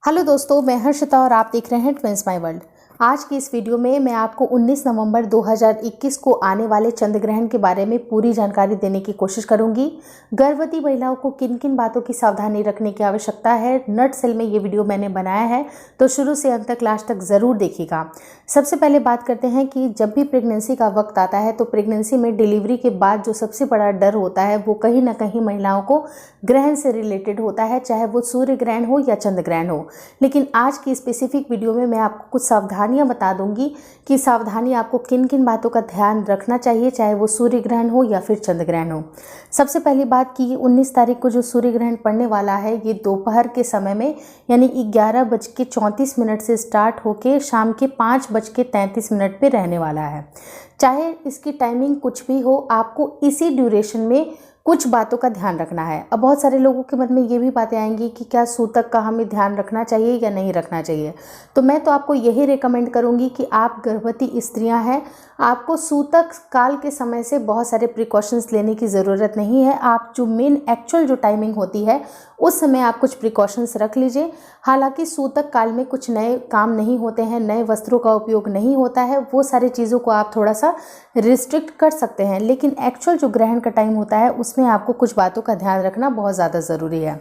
Hello दोस्तों, मैं हर्षिता और आप देख रहे हैं ट्विंस माय वर्ल्ड। आज की इस वीडियो में मैं आपको 19 नवंबर 2021 को आने वाले चंद्र ग्रहण के बारे में पूरी जानकारी देने की कोशिश करूंगी। गर्भवती महिलाओं को किन किन बातों की सावधानी रखने की आवश्यकता है, नट सेल में ये वीडियो मैंने बनाया है, तो शुरू से अंत तक लास्ट तक ज़रूर देखिएगा। सबसे पहले बात करते हैं कि जब भी प्रेगनेंसी का वक्त आता है तो प्रेगनेंसी में डिलीवरी के बाद जो सबसे बड़ा डर होता है वो कहीं ना कहीं महिलाओं को ग्रहण से रिलेटेड होता है, चाहे वो सूर्य ग्रहण हो या चंद्र ग्रहण हो। लेकिन आज की स्पेसिफिक वीडियो में मैं आपको कुछ सावधानियां बता दूंगी कि सावधानी आपको किन किन बातों का ध्यान रखना चाहिए, चाहे वो सूर्य ग्रहण हो या फिर चंद्र ग्रहण हो। सबसे पहली बात कि 19 तारीख को जो सूर्य ग्रहण पड़ने वाला है ये दोपहर के समय में यानी 11:34 से स्टार्ट होके शाम के 5:33 पे रहने वाला है। चाहे इसकी टाइमिंग कुछ भी हो, आपको इसी ड्यूरेशन में कुछ बातों का ध्यान रखना है। अब बहुत सारे लोगों के मन में ये भी बातें आएंगी कि क्या सूतक का हमें ध्यान रखना चाहिए या नहीं रखना चाहिए। तो मैं तो आपको यही रेकमेंड करूंगी कि आप गर्भवती स्त्रियां हैं, आपको सूतक काल के समय से बहुत सारे प्रिकॉशंस लेने की ज़रूरत नहीं है। आप जो मेन एक्चुअल जो टाइमिंग होती है उस समय आप कुछ प्रिकॉशंस रख लीजिए। हालांकि सूतक काल में कुछ नए काम नहीं होते हैं, नए वस्त्रों का उपयोग नहीं होता है, वो सारी चीज़ों को आप थोड़ा सा रिस्ट्रिक्ट कर सकते हैं। लेकिन एक्चुअल जो ग्रहण का टाइम होता है उसमें आपको कुछ बातों का ध्यान रखना बहुत ज़्यादा ज़रूरी है।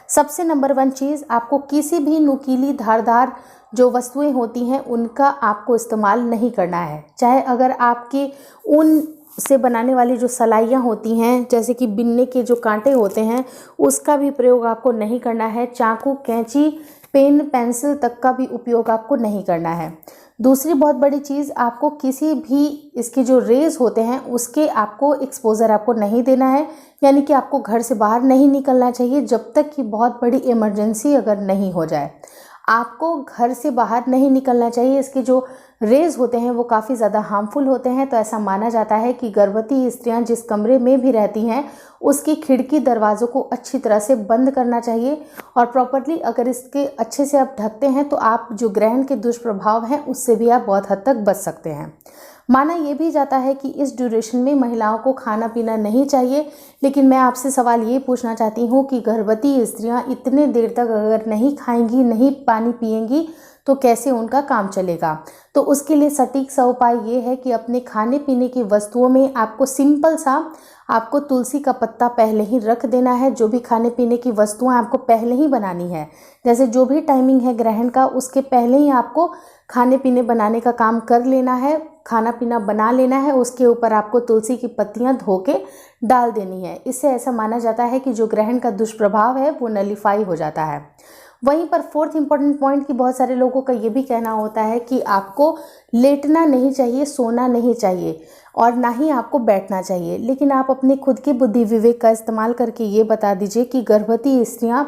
सबसे नंबर 1 चीज़, आपको किसी भी नुकीली धारदार जो वस्तुएं होती हैं उनका आपको इस्तेमाल नहीं करना है। चाहे अगर आपके ऊन से बनाने वाली जो सलाइयाँ होती हैं, जैसे कि बिनने के जो कांटे होते हैं, उसका भी प्रयोग आपको नहीं करना है। चाकू, कैंची, पेन, पेंसिल तक का भी उपयोग आपको नहीं करना है। दूसरी बहुत बड़ी चीज़, आपको किसी भी इसके जो रेज़ होते हैं उसके आपको एक्सपोज़र आपको नहीं देना है, यानी कि आपको घर से बाहर नहीं निकलना चाहिए जब तक कि बहुत बड़ी इमरजेंसी अगर नहीं हो जाए। आपको घर से बाहर नहीं निकलना चाहिए। इसके जो रेज़ होते हैं वो काफ़ी ज़्यादा हार्मफुल होते हैं। तो ऐसा माना जाता है कि गर्भवती स्त्रियां जिस कमरे में भी रहती हैं उसकी खिड़की दरवाज़ों को अच्छी तरह से बंद करना चाहिए और प्रॉपरली अगर इसके अच्छे से आप ढकते हैं तो आप जो ग्रहण के दुष्प्रभाव हैं उससे भी आप बहुत हद तक बच सकते हैं। माना यह भी जाता है कि इस ड्यूरेशन में महिलाओं को खाना पीना नहीं चाहिए। लेकिन मैं आपसे सवाल ये पूछना चाहती हूँ कि गर्भवती स्त्रियां इतने देर तक अगर नहीं खाएंगी, नहीं पानी पिएंगी तो कैसे उनका काम चलेगा। तो उसके लिए सटीक सा उपाय ये है कि अपने खाने पीने की वस्तुओं में आपको सिंपल सा आपको तुलसी का पत्ता पहले ही रख देना है। जो भी खाने पीने की वस्तुएं आपको पहले ही बनानी है, जैसे जो भी टाइमिंग है ग्रहण का उसके पहले ही आपको खाने पीने बनाने का काम कर लेना है, खाना पीना बना लेना है। उसके ऊपर आपको तुलसी की पत्तियां धो के डाल देनी है। इससे ऐसा माना जाता है कि जो ग्रहण का दुष्प्रभाव है वो नलीफाई हो जाता है। वहीं पर फोर्थ इंपॉर्टेंट पॉइंट कि बहुत सारे लोगों का ये भी कहना होता है कि आपको लेटना नहीं चाहिए, सोना नहीं चाहिए और ना ही आपको बैठना चाहिए। लेकिन आप अपने खुद के बुद्धि विवेक का इस्तेमाल करके ये बता दीजिए कि गर्भवती स्त्रियां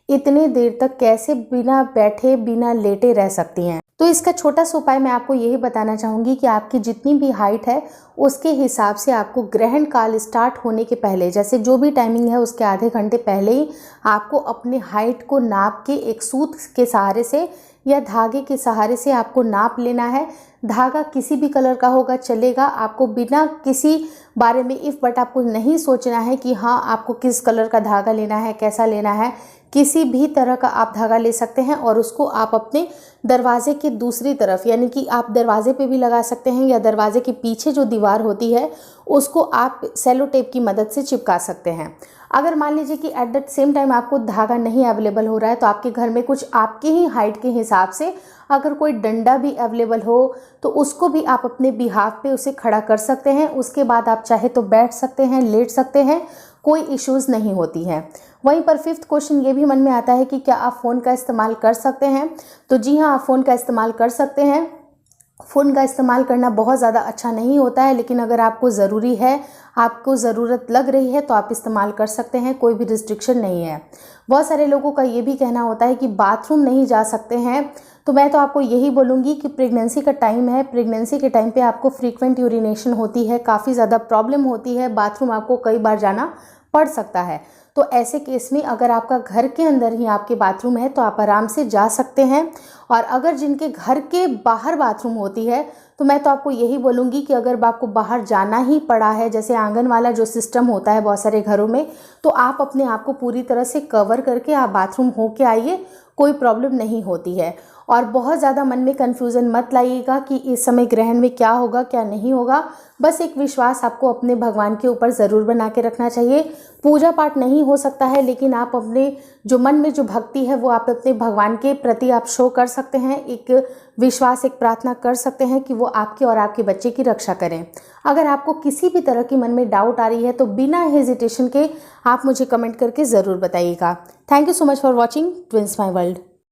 इतने देर तक कैसे बिना बैठे बिना लेटे रह सकती हैं। तो इसका छोटा सा उपाय मैं आपको यही बताना चाहूँगी कि आपकी जितनी भी हाइट है उसके हिसाब से आपको ग्रहण काल स्टार्ट होने के पहले, जैसे जो भी टाइमिंग है उसके आधे घंटे पहले ही आपको अपने हाइट को नाप के एक सूत के सहारे से या धागे के सहारे से आपको नाप लेना है। धागा किसी भी कलर का होगा चलेगा। आपको बिना किसी बारे में इफ़ बट आपको नहीं सोचना है कि हाँ आपको किस कलर का धागा लेना है, कैसा लेना है। किसी भी तरह का आप धागा ले सकते हैं और उसको आप अपने दरवाजे की दूसरी तरफ, यानी कि आप दरवाजे पे भी लगा सकते हैं या दरवाजे के पीछे जो दीवार होती है उसको आप सेलो टेप की मदद से चिपका सकते हैं। अगर मान लीजिए कि एट द सेम टाइम आपको धागा नहीं अवेलेबल हो रहा है तो आपके घर में कुछ आपके ही हाइट के हिसाब से अगर कोई डंडा भी अवेलेबल हो तो उसको भी आप अपने बिहाफ पे उसे खड़ा कर सकते हैं। उसके बाद आप चाहे तो बैठ सकते हैं, लेट सकते हैं, कोई इश्यूज़ नहीं होती हैं। वहीं पर फिफ्थ क्वेश्चन ये भी मन में आता है कि क्या आप फ़ोन का इस्तेमाल कर सकते हैं। तो जी हाँ, आप फ़ोन का इस्तेमाल कर सकते हैं। फ़ोन का इस्तेमाल करना बहुत ज़्यादा अच्छा नहीं होता है, लेकिन अगर आपको ज़रूरी है, आपको ज़रूरत लग रही है तो आप इस्तेमाल कर सकते हैं, कोई भी रिस्ट्रिक्शन नहीं है। बहुत सारे लोगों का ये भी कहना होता है कि बाथरूम नहीं जा सकते हैं। तो मैं तो आपको यही बोलूँगी कि प्रेगनेंसी का टाइम है, प्रेगनेंसी के टाइम पे आपको फ्रीक्वेंट यूरिनेशन होती है, काफ़ी ज़्यादा प्रॉब्लम होती है, बाथरूम आपको कई बार जाना पड़ सकता है। तो ऐसे केस में अगर आपका घर के अंदर ही आपके बाथरूम है तो आप आराम से जा सकते हैं। और अगर जिनके घर के बाहर बाथरूम होती है तो मैं तो आपको यही बोलूँगी कि अगर आपको बाहर जाना ही पड़ा है, जैसे आंगन वाला जो सिस्टम होता है बहुत सारे घरों में, तो आप अपने आप को पूरी तरह से कवर करके आप बाथरूम हो के आइए। कोई प्रॉब्लम नहीं होती है। और बहुत ज़्यादा मन में कन्फ्यूज़न मत लाइएगा कि इस समय ग्रहण में क्या होगा क्या नहीं होगा। बस एक विश्वास आपको अपने भगवान के ऊपर ज़रूर बना के रखना चाहिए। पूजा पाठ नहीं हो सकता है, लेकिन आप अपने जो मन में जो भक्ति है वो आप अपने भगवान के प्रति आप शो कर सकते हैं। एक विश्वास, एक प्रार्थना कर सकते हैं कि वो आपके और आपके बच्चे की रक्षा करें। अगर आपको किसी भी तरह की मन में डाउट आ रही है तो बिना हेजिटेशन के आप मुझे कमेंट करके ज़रूर बताइएगा। Thank you so much for watching twins my world.